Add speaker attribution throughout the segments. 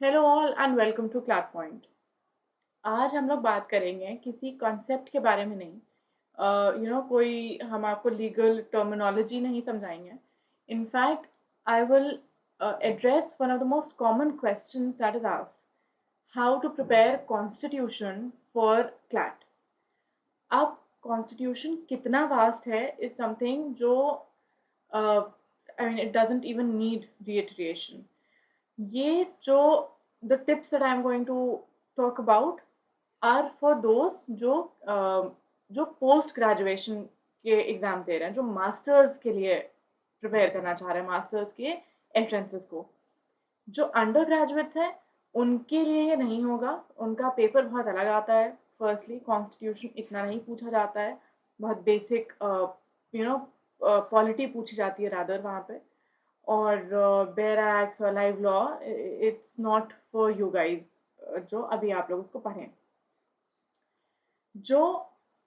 Speaker 1: Hello all and welcome to CLAT Point. आज हम लोग बात करेंगे किसी कॉन्सेप्ट के बारे में नहीं। कोई हम आपको लीगल टर्मिनोलॉजी नहीं समझाएंगे। In fact I will address one of the most common questions that is asked, how to prepare constitution for CLAT. अब कॉन्स्टिट्यूशन कितना वास्ट है इज समथिंग जो I mean it doesn't even need reiteration. ये जो the tips that I'm going to talk about are for those जो post graduation के exam दे रहे हैं, जो मास्टर्स के लिए प्रिपेयर करना चाह रहे हैं, मास्टर्स के एंट्रेंसेस को। जो अंडर ग्रेजुएट्स हैं उनके लिए ये नहीं होगा, उनका पेपर बहुत अलग आता है। फर्स्टली कॉन्स्टिट्यूशन इतना नहीं पूछा जाता है, बहुत बेसिक पॉलिटी पूछी जाती है रादर वहाँ पे। और बेयर एक्ट्स और live law, it's not for you guys जो अभी आप लोग उसको पढ़ें। जो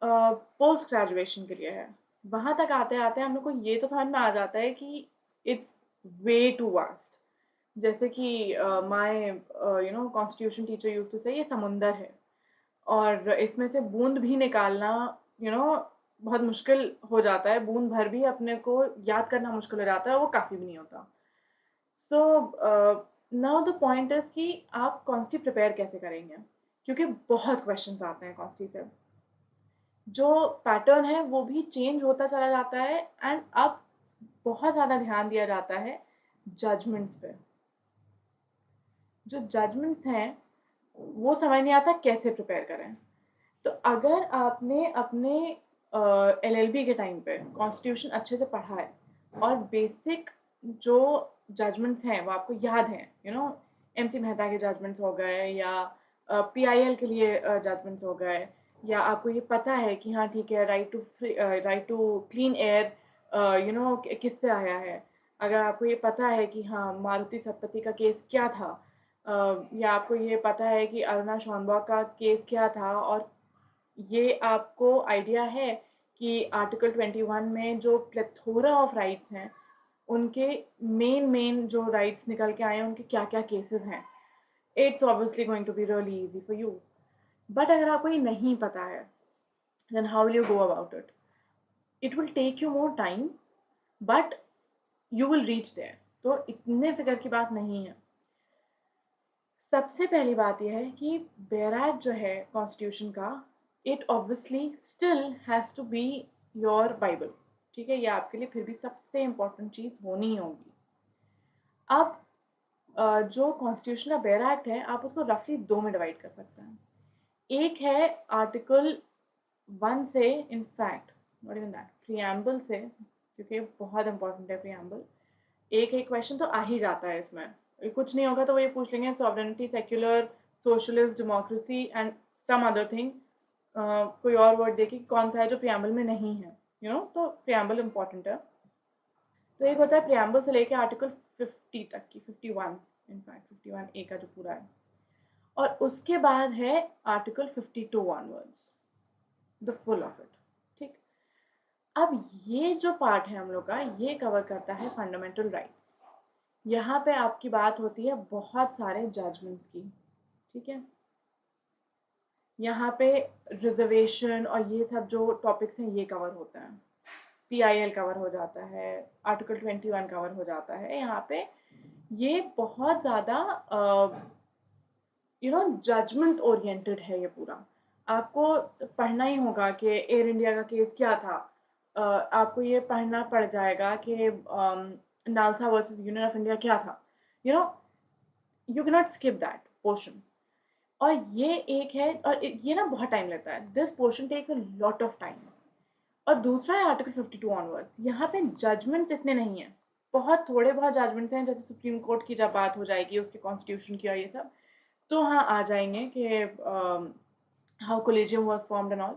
Speaker 1: पोस्ट ग्रेजुएशन के लिए है, वहां तक आते आते हम लोग को ये तो समझ में आ जाता है कि इट्स वे टू वास्ट। जैसे कि my constitution teacher used to say ये समुंदर है, और इसमें से बूंद भी निकालना यू you नो बहुत मुश्किल हो जाता है। बूंद भर भी अपने को याद करना मुश्किल हो जाता है, वो काफ़ी भी नहीं होता। So now the point is कि आप कॉन्स्टी प्रिपेयर कैसे करेंगे, क्योंकि बहुत क्वेश्चंस आते हैं कॉन्स्टी से। जो पैटर्न है वो भी चेंज होता चला जाता है, एंड अब बहुत ज़्यादा ध्यान दिया जाता है जजमेंट्स पे। जो जजमेंट्स हैं वो समझ नहीं आता कैसे प्रिपेयर करें। तो अगर आपने अपने एलएलबी के टाइम पे कॉन्स्टिट्यूशन अच्छे से पढ़ा है और बेसिक जो जजमेंट्स हैं वो आपको याद हैं, एमसी मेहता के जजमेंट्स हो गए, या पीआईएल के लिए जजमेंट्स हो गए, या आपको ये पता है कि हाँ ठीक है, राइट टू क्लीन एयर किससे आया है। अगर आपको ये पता है कि हाँ मारुति सतपथी का केस क्या था, या आपको ये पता है कि अरुणा शॉनबॉग का केस क्या था, और ये आपको आइडिया है कि आर्टिकल 21 में जो प्लेथोरा ऑफ राइट्स हैं, उनके मेन मेन जो राइट्स निकल के आए हैं उनके क्या क्या केसेस हैं, it's obviously going to be really easy for you. But अगर आपको ये नहीं पता है, then how will you go about it? It will take you more time, but you will reach there. तो इतने फिक्र की बात नहीं है। सबसे पहली बात यह है कि बैराक जो है कॉन्स्टिट्यूशन का, it obviously still has to be your Bible. ठीक है, ये आपके लिए फिर भी सबसे इम्पोर्टेंट चीज़ होनी ही होगी। अब जो कॉन्स्टिट्यूशन का बैराक है, आप उसको रफली दो में डिवाइड कर सकते हैं। एक है आर्टिकल 1 से, in fact not even that, preamble से, क्योंकि बहुत इंपॉर्टेंट है प्रियम्बल। एक क्वेश्चन तो आ ही जाता है इसमें। कुछ नहीं होगा तो वो ये पूछ लेंगे, sovereignty, secular, socialist, democracy and some other thing. कोई और वर्ड देखिए कौन सा है जो प्रियम्बल में नहीं है, तो प्रियम्बल इंपॉर्टेंट है। तो एक होता है प्रियम्बल से लेके आर्टिकल 50 तक की, 51, इनफैक्ट 51 ए का जो पूरा है। और उसके बाद है article 52 onwards, the full of it. ठीक। अब ये जो पार्ट है हम लोग का, ये कवर करता है फंडामेंटल राइट्स। यहाँ पे आपकी बात होती है बहुत सारे जजमेंट्स की। ठीक है, यहाँ पे रिजर्वेशन और ये सब जो टॉपिक्स हैं ये कवर होते हैं। पीआईएल कवर हो जाता है, आर्टिकल 21 कवर हो जाता है यहाँ पे। ये बहुत ज़्यादा जजमेंट ओरिएंटेड है ये पूरा। आपको पढ़ना ही होगा कि एयर इंडिया का केस क्या था। आपको ये पढ़ना पड़ जाएगा कि NALSA versus union of India क्या था। You know you can not skip that portion. और ये एक है, और ये ना बहुत टाइम लेता है, this portion takes a lot of time. और दूसरा है आर्टिकल 52 ऑनवर्ड्स। यहाँ पे जजमेंट्स इतने नहीं हैं, बहुत थोड़े बहुत जजमेंट्स हैं। जैसे सुप्रीम कोर्ट की जब बात हो जाएगी, उसके कॉन्स्टिट्यूशन की और ये सब, तो हाँ आ जाएंगे कि how collegium was formed and all.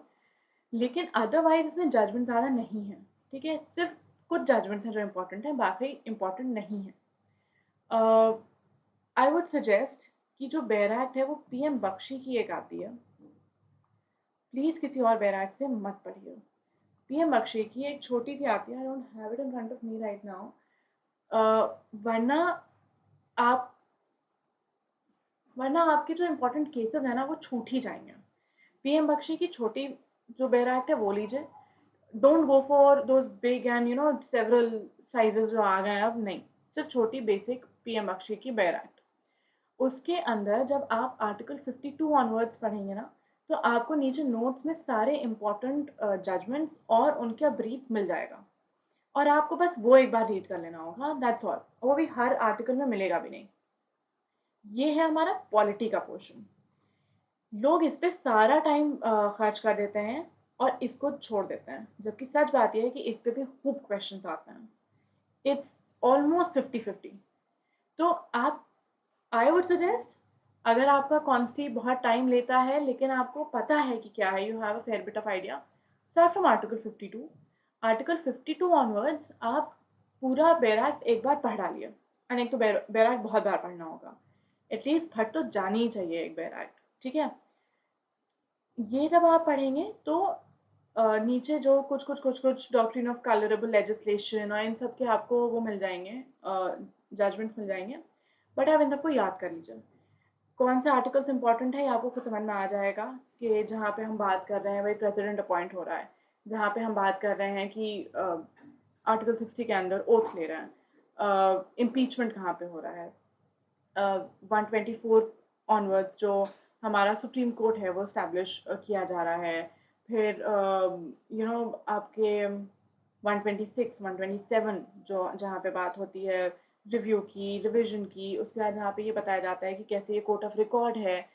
Speaker 1: लेकिन अदरवाइज इसमें जजमेंट ज़्यादा नहीं है। ठीक है, सिर्फ कुछ जजमेंट्स हैं जो इम्पोर्टेंट है, बाकी इम्पोर्टेंट नहीं है। आई वुड सजेस्ट कि जो बेर एक्ट है वो पीएम बख्शी की एक आती है, प्लीज़ किसी और बेर एक्ट से मत पढ़िए। पीएम बख्शी की एक छोटी सी आती है, I don't have it in front of me right now. वरना आप वरना आपके जो इम्पोर्टेंट केसेस हैं ना वो छूट ही जाएंगे। पीएम बख्शी की छोटी जो बेरा एक्ट है वो लीजिए, don't go for those big and several sizes जो आ गए हैं अब, नहीं, सिर्फ छोटी बेसिक पीएम बख्शी की बेरा एक्ट। उसके अंदर जब आप आर्टिकल 52 ऑनवर्ड्स पढ़ेंगे ना, तो आपको नीचे नोट्स में सारे इंपॉर्टेंट जजमेंट्स और उनका ब्रीफ मिल जाएगा, और आपको बस वो एक बार रीड कर लेना होगा, दैट्स ऑल। वो भी हर आर्टिकल में मिलेगा भी नहीं। ये है हमारा पॉलिटी का पोर्शन। लोग इस पे सारा टाइम खर्च कर देते हैं और इसको छोड़ देते हैं, जबकि सच बात यह है कि इस पे भी खूब क्वेश्चंस आते हैं। It's almost 50-50। तो आप, आई वुड सजेस्ट, अगर आपका कॉन्स्टी बहुत टाइम लेता है लेकिन आपको पता है कि क्या है, you have a fair bit of idea, start from article 52। Article 52 onwards आप पूरा बैराक्ट एक बार पढ़ डालिए, एंड एक तो बैराक्ट बहुत बार पढ़ना होगा, एटलीस्ट फट तो जानी ही चाहिए एक बैराक्ट, ठीक है। ये जब आप पढ़ेंगे तो नीचे जो कुछ डॉक्ट्रिन ऑफ कलरेबल लेजिस्लेशन और इन सब के आपको वो मिल जाएंगे, जजमेंट्स मिल जाएंगे, बट आप इन सबको याद कर लीजिए। कौन से आर्टिकल्स इंपॉर्टेंट है ये आपको खुद समझ में आ जाएगा, कि जहाँ पे हम बात कर रहे हैं भाई प्रेसिडेंट अपॉइंट हो रहा है, जहाँ पे हम बात कर रहे हैं कि आर्टिकल 60 के अंदर ओथ ले रहे हैं, इम्पीचमेंट कहाँ पे हो रहा है, 124 ऑनवर्ड्स जो हमारा सुप्रीम कोर्ट है वो स्टैब्लिश किया जा रहा है, फिर आपके 126 127 जो जहाँ पे बात होती है रिव्यू की, रिवीजन की, उसके बाद जहाँ पे ये बताया जाता है कि कैसे ये कोर्ट ऑफ रिकॉर्ड है,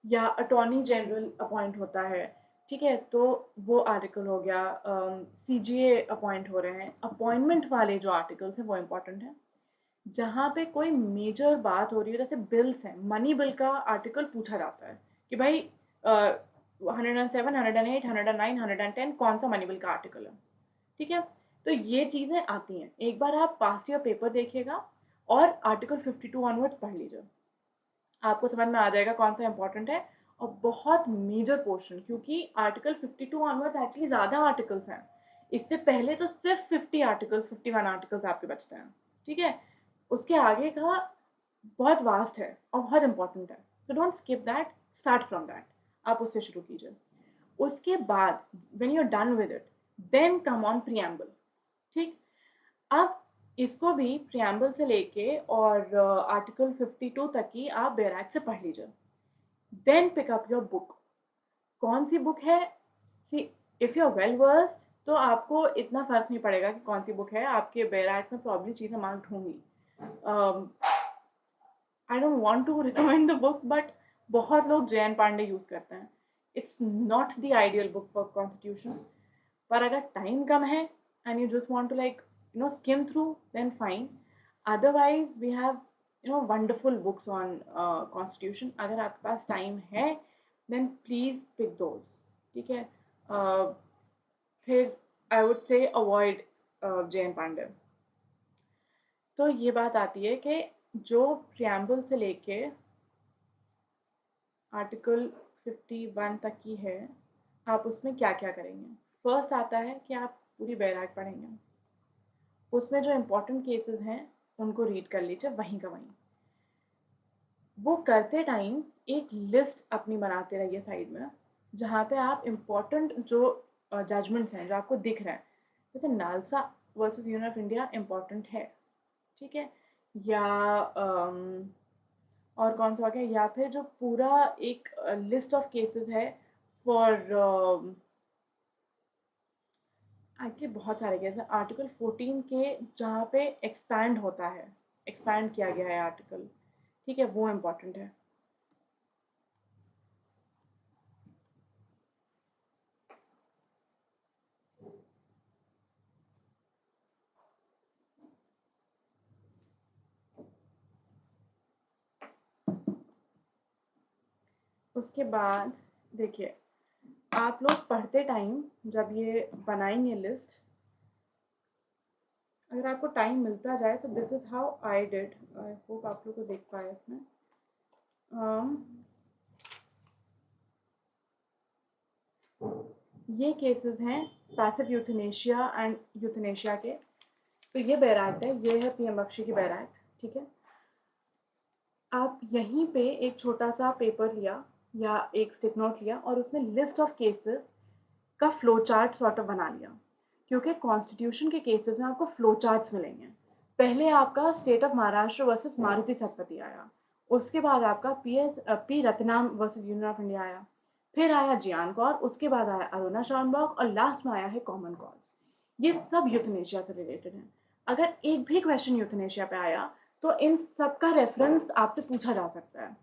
Speaker 1: या अटॉर्नी जनरल अपॉइंट होता है, ठीक है, तो वो आर्टिकल हो गया। सीजीए अपॉइंट हो रहे हैं, अपॉइंटमेंट वाले जो आर्टिकल्स हैं वो इम्पोर्टेंट है। जहाँ पे कोई मेजर बात हो रही है, जैसे बिल्स हैं, मनी बिल का आर्टिकल पूछा जाता है कि भाई 107 108 109 110 कौन सा मनी बिल का आर्टिकल है, ठीक है। तो ये चीजें आती हैं, एक बार आप पास्ट ईयर पेपर देखिएगा और आर्टिकल 52 ऑनवर्ड्स पढ़ लीजिए, आपको समझ में आ जाएगा कौन सा इंपॉर्टेंट है। और बहुत मेजर पोर्शन, क्योंकि आर्टिकल 52 ऑनवर्ड्स एक्चुअली ज्यादा आर्टिकल्स हैं, इससे पहले तो सिर्फ 50 आर्टिकल्स 51 आर्टिकल्स आपके बचते हैं, ठीक है। उसके आगे का बहुत वास्ट है और बहुत इंपॉर्टेंट है, तो don't skip that, start from that, आप उससे शुरू कीजिए। उसके बाद when you are done with it, then come on preamble, ठीक। अब इसको भी प्रियम्बल से लेके और आर्टिकल 52 तक की आप बैराक से पढ़ लीजिए, then pick up your book. कौन सी बुक है, see, if you are well versed तो आपको इतना फर्क नहीं पड़ेगा कि कौन सी बुक है, आपके बैराक में प्रॉब्ली चीजें मार्क्ड होंगी। I don't want to recommend the book, but बहुत लोग जयन पांडे यूज करते हैं। It's not the ideal book for constitution, पर अगर टाइम कम है and you just want to like skim through, then fine. Otherwise we have wonderful books on constitution. अगर आपके पास टाइम है then please pick those, ठीक है। फिर आई वुड से अवॉइड जयन पांडे। तो ये बात आती है कि जो प्रियम्बल से लेके आर्टिकल 51 तक की है, आप उसमें क्या क्या करेंगे। फर्स्ट आता है कि आप पूरी बैराक पढ़ेंगे, उसमें जो इम्पोर्टेंट केसेस हैं उनको रीड कर लीजिए वहीं का वहीं। वो करते टाइम एक लिस्ट अपनी बनाते रहिए साइड में, जहाँ पे आप इम्पोर्टेंट जो जजमेंट्स हैं जो आपको दिख रहे हैं, जैसे NALSA versus union of India important है, ठीक है, या और कौन सा हो गया, या फिर जो पूरा एक लिस्ट ऑफ केसेस है फॉर, एक्चुअली बहुत सारे केस हैं, आर्टिकल 14 के जहाँ पे एक्सपैंड होता है, एक्सपैंड किया गया है आर्टिकल, ठीक है, वो इम्पोर्टेंट है। उसके बाद देखिए, आप लोग पढ़ते टाइम जब ये बनाएंगे लिस्ट, अगर आपको टाइम मिलता जाए, तो this is how I did, I hope आप लोग को देख पाए इसमें। ये केसेस हैं पैसिव यूथनेशिया एंड यूथनेशिया के, तो ये बैराक्ट है, ये है पीएम बख्शी की बैराक्ट, ठीक है। आप यहीं पे एक छोटा सा पेपर लिया या एक स्टिक नोट लिया और उसमें लिस्ट ऑफ केसेस का फ्लो चार्ट सॉर्ट ऑफ बना लिया, क्योंकि कॉन्स्टिट्यूशन के केसेस में आपको फ्लो चार्ट्स मिलेंगे। पहले आपका state of Maharashtra versus Maruti Satpathy आया, उसके बाद आपका P Ratnam versus union of India आया, फिर आया जियान कौर, उसके बाद आया अरुणा शानबॉग और लास्ट में आया है कॉमन कॉज। ये सब यूथनेशिया से रिलेटेड है। अगर एक भी क्वेश्चन यूथनेशिया पे आया तो इन सब का रेफरेंस आपसे पूछा जा सकता है।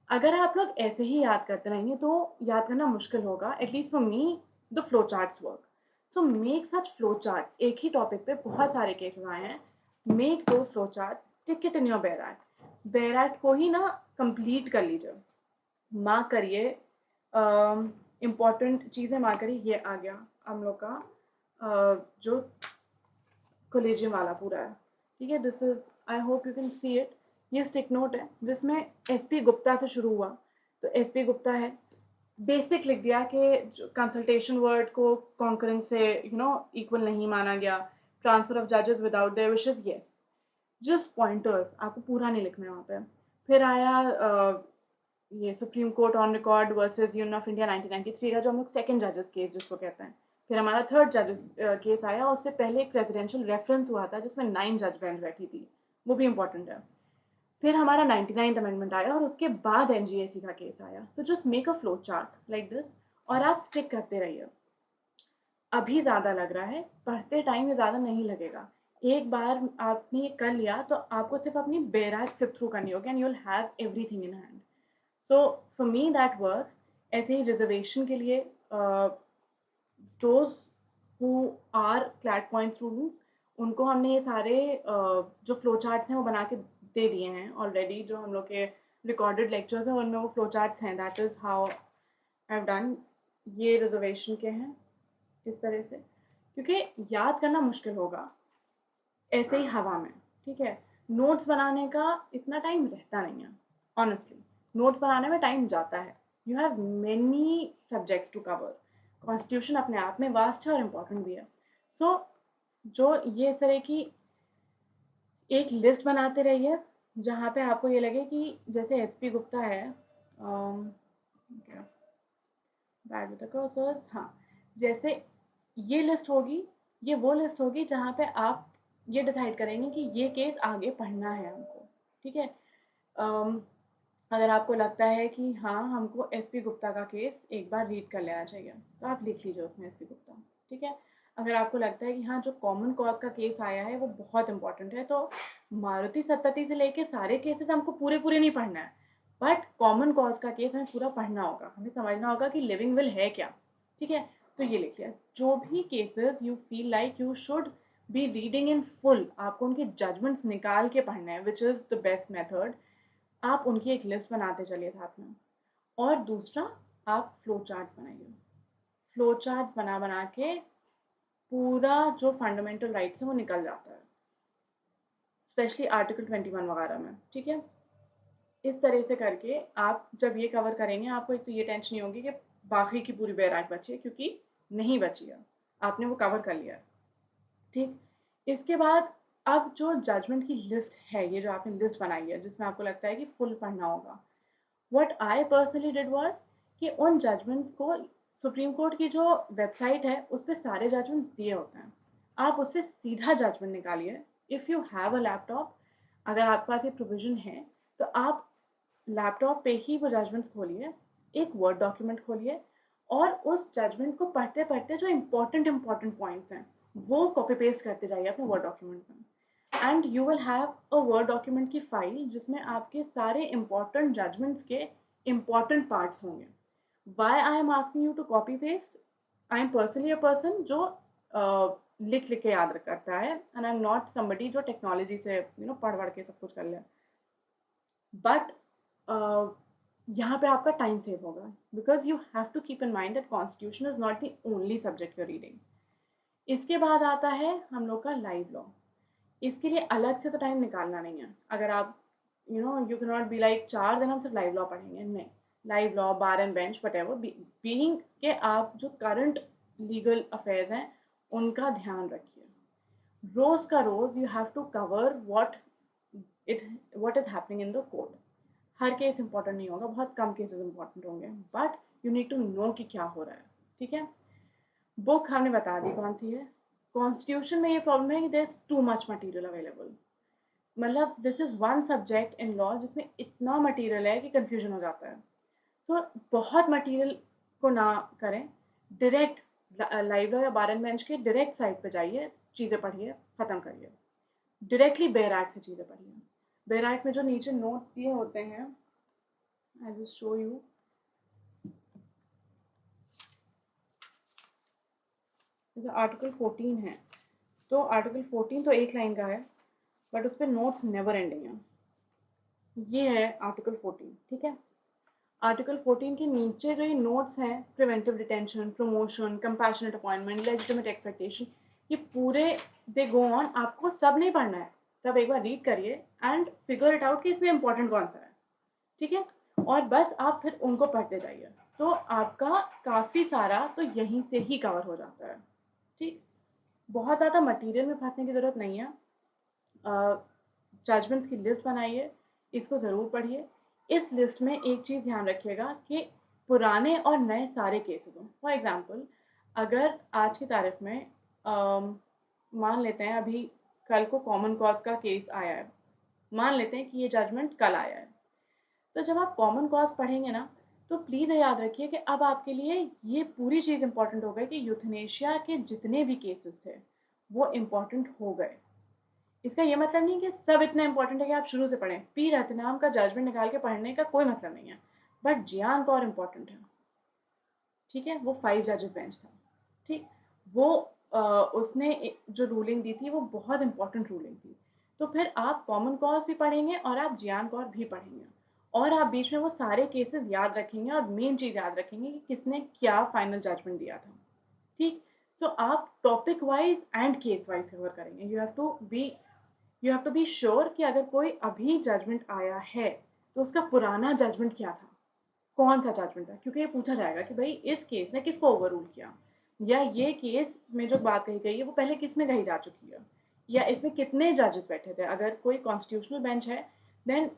Speaker 1: अगर आप लोग ऐसे ही याद करते रहेंगे तो याद करना मुश्किल होगा, at least for me the flow charts work. So make such flow charts, एक ही टॉपिक पे बहुत सारे केसेस आए हैं, मेक दो flow charts, tick it in your bare act को ही ना कंप्लीट कर लीजिए, मार्क करिए, इम्पॉर्टेंट चीज़ें मार्क करिए। ये आ गया हम लोग का जो कोलेजियम वाला पूरा है, ठीक है। This is, I hope you can see it. ये स्टिक नोट है जिसमें एसपी गुप्ता से शुरू हुआ, तो एसपी गुप्ता है, बेसिक लिख दिया कि कंसल्टेशन वर्ड को कॉन्करेंस से इक्वल नहीं माना गया, ट्रांसफर ऑफ जजेस without their wishes, yes, just pointers, आपको पूरा नहीं लिखना है वहाँ पे। फिर आया ये supreme court on record versus union of India 1993 का, जो हम लोग सेकंड जजेस केस जिसको कहते हैं। फिर हमारा थर्ड जजेस केस आया, उससे पहले एक प्रेसिडेंशियल रेफरेंस हुआ था जिसमें 9 जज बेंच बैठी थी, वो भी इंपॉर्टेंट है। फिर हमारा 99th अमेंडमेंट आया और उसके बाद एनजीएसी का केस आया। So just make a flow chart like this और आप स्टिक करते रहिए। अभी ज़्यादा लग रहा है, पढ़ते टाइम ये ज़्यादा नहीं लगेगा। एक बार आपने ये कर लिया तो आपको सिर्फ अपनी बेराग फ्लिप थ्रू करनी होगी and you will have everything in hand. So for me that works. ऐसे ही रिजर्वेशन के लिए those who are CLAT Point students, उनको हमने ये सारे जो फ्लो चार्ट्स हैं वो बना के दे दिए हैं ऑलरेडी। जो हम लोग के रिकॉर्डेड लेक्चर्स हैं उनमें वो फ्लो चार्ट्स हैं, that is how I have done. ये रिजर्वेशन के हैं इस तरह से, क्योंकि याद करना मुश्किल होगा ऐसे ही हवा में, ठीक है। नोट्स बनाने का इतना टाइम रहता नहीं है, ऑनेस्टली। नोट्स बनाने में टाइम जाता है, you have many subjects to cover. Constitution अपने आप में वास्ट है और इम्पोर्टेंट भी है। सो जो ये इस तरह की एक लिस्ट बनाते रहिए जहाँ पे आपको ये लगे कि जैसे एसपी गुप्ता है, बैड विद द कर्सर्स, हाँ, जैसे ये लिस्ट होगी, ये वो लिस्ट होगी जहाँ पे आप ये डिसाइड करेंगे कि ये केस आगे पढ़ना है हमको, ठीक है। अम, अगर आपको लगता है कि हाँ हमको एसपी गुप्ता का केस एक बार रीड कर लेना चाहिए तो आप लिख लीजिए उसमें एसपी गुप्ता, ठीक है। अगर आपको लगता है कि हाँ जो कॉमन कॉज का केस आया है वो बहुत इंपॉर्टेंट है, तो मारुति सतपथी से लेके सारे केसेस हमको पूरे पूरे नहीं पढ़ना है, बट कॉमन कॉज का केस हमें पूरा पढ़ना होगा, हमें समझना होगा कि लिविंग विल है क्या, ठीक है। तो ये लिख लिया, जो भी cases you feel like you should be reading in full, आपको उनके जजमेंट्स निकाल के पढ़ना है, which is the best method. आप उनकी एक लिस्ट बनाते चलिए साथ में। और दूसरा, आप फ्लो चार्ट्स बनाइए। फ्लो चार्ट्स बना बना के पूरा जो फंडामेंटल राइट्स है वो निकल जाता है, स्पेशली आर्टिकल 21 वगैरह में, ठीक है। इस तरह से करके आप जब ये कवर करेंगे आपको एक तो ये टेंशन नहीं होगी कि बाकी की पूरी बैराक बची है, क्योंकि नहीं बची है, आपने वो कवर कर लिया, ठीक। इसके बाद अब जो जजमेंट की लिस्ट है, ये जो आपने लिस्ट बनाई है जिसमें आपको लगता है कि फुल पढ़ना होगा, what I personally did was कि उन जजमेंट्स को, सुप्रीम कोर्ट की जो वेबसाइट है उस पर सारे जजमेंट्स दिए होते हैं, आप उससे सीधा जजमेंट निकालिए। If you have a laptop, अगर आपके पास ये प्रोविजन है तो आप लैपटॉप पे ही वो जजमेंट्स खोलिए, एक वर्ड डॉक्यूमेंट खोलिए और उस जजमेंट को पढ़ते पढ़ते जो इंपॉर्टेंट पॉइंट्स हैं वो कॉपी पेस्ट करते जाइए अपने वर्ड डॉक्यूमेंट में, and you will have a word document की फाइल जिसमें आपके सारे इंपॉर्टेंट जजमेंट्स के इंपॉर्टेंट पार्ट्स होंगे। Why I am asking you to copy paste, I am personally a person जो लिख लिख के याद करता है, and I am not somebody जो टेक्नोलॉजी से पढ़ पढ़ के सब कुछ कर ले, बट यहाँ पे आपका टाइम सेव होगा, because you have to keep in mind that constitution is not the only subject you reading. इसके बाद आता है हम लोग का लाइव लॉ। इसके लिए अलग से तो टाइम निकालना नहीं है, अगर आप you can not be like 4 दिन हम सिर्फ लाइव लॉ पढ़ेंगे, नहीं। Live law, bar and bench, what ever being के आप जो करंट लीगल अफेयर्स हैं उनका ध्यान रखिए। रोज का रोज you have to cover it what is happening in the court. हर केस इंपॉर्टेंट नहीं होगा, बहुत कम केसेस इंपॉर्टेंट होंगे, but you need to know कि क्या हो रहा है। ठीक है, बुक हमने बता दी कौन सी है। कॉन्स्टिट्यूशन में ये प्रॉब्लम है कि there is too much material available, मतलब this is one subject in law जिसमें इतना मटेरियल है कि कंफ्यूजन हो जाता है। तो बहुत मटेरियल को ना करें, डायरेक्ट लाइव लॉ या बार एंड बेंच के डायरेक्ट साइट पे जाइए, चीज़ें पढ़िए, ख़त्म करिए। डायरेक्टली बेयर एक्ट से चीज़ें पढ़िए। बेयर एक्ट में जो नीचे नोट्स दिए होते हैं, आई विल शो यू। जैसे आर्टिकल 14 है, तो आर्टिकल 14 तो एक लाइन का है, बट उस पर नोट्स नेवर एंडिंग है। ये है आर्टिकल 14, ठीक है। आर्टिकल 14 के नीचे जो ये नोट्स हैं, preventive detention, promotion, compassionate appointment, legitimate expectation, ये पूरे दे गो ऑन। आपको सब नहीं पढ़ना है, सब एक बार रीड करिए एंड फिगर इट आउट कि इसमें इंपॉर्टेंट कौन सा है। ठीक है, और बस आप फिर उनको पढ़ते जाइए, तो आपका काफ़ी सारा तो यहीं से ही कवर हो जाता है। ठीक, बहुत ज़्यादा मटेरियल में फंसने की ज़रूरत नहीं है। जजमेंट्स की लिस्ट बनाइए, इसको ज़रूर पढ़िए। इस लिस्ट में एक चीज़ ध्यान रखिएगा कि पुराने और नए सारे केसेस हों। फॉर एग्जांपल, अगर आज की तारीख में मान लेते हैं अभी कल को कॉमन कॉज का केस आया है, मान लेते हैं कि ये जजमेंट कल आया है, तो जब आप कॉमन कॉज पढ़ेंगे ना, तो प्लीज़ याद रखिए कि अब आपके लिए ये पूरी चीज़ इंपॉर्टेंट हो गई कि यूथनेशिया के जितने भी केसेस थे वो इम्पॉर्टेंट हो गए। इसका ये मतलब नहीं कि सब इतना इंपॉर्टेंट है कि आप शुरू से पढ़ें। पी रतनाम का जजमेंट निकाल के पढ़ने का कोई मतलब नहीं है, बट जियान कौर इम्पॉर्टेंट है। ठीक है, वो 5 जजेस बेंच था। ठीक, वो उसने जो रूलिंग दी थी वो बहुत इंपॉर्टेंट रूलिंग थी। तो फिर आप कॉमन कॉज भी पढ़ेंगे और आप जियान कौर भी पढ़ेंगे, और आप बीच में वो सारे केसेस याद रखेंगे और मेन चीज़ याद रखेंगे कि किसने क्या फाइनल जजमेंट दिया था। ठीक, सो आप topic wise and case wise cover करेंगे। You have to be sure कि अगर कोई अभी जजमेंट आया है तो उसका पुराना जजमेंट क्या था, कौन सा जजमेंट था, क्योंकि ये पूछा जाएगा कि भाई इस केस ने किसको ओवर रूल किया, या ये केस में जो बात कही गई है वो पहले किस में कही जा चुकी है, या इसमें कितने जजेस बैठे थे। अगर कोई कॉन्स्टिट्यूशनल बेंच है, then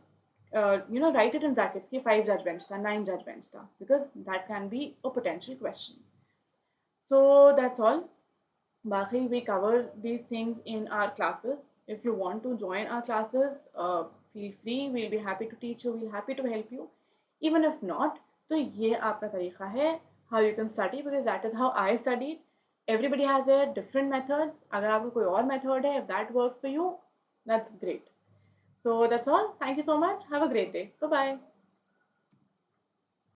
Speaker 1: write it in brackets कि 5 जज बेंच था, 9 जज बेंच था, because that can be a potential question. So that's all. Baki, we cover these things in our classes. If you want to join our classes, feel free. We'll be happy to teach you. We'll happy to help you. Even if not, तो ये आपका तरीका है how you can study, because that is how I studied. Everybody has their different methods. अगर आपका कोई और method है, if that works for you, that's great. So that's all. Thank you so much. Have a great day. Bye bye.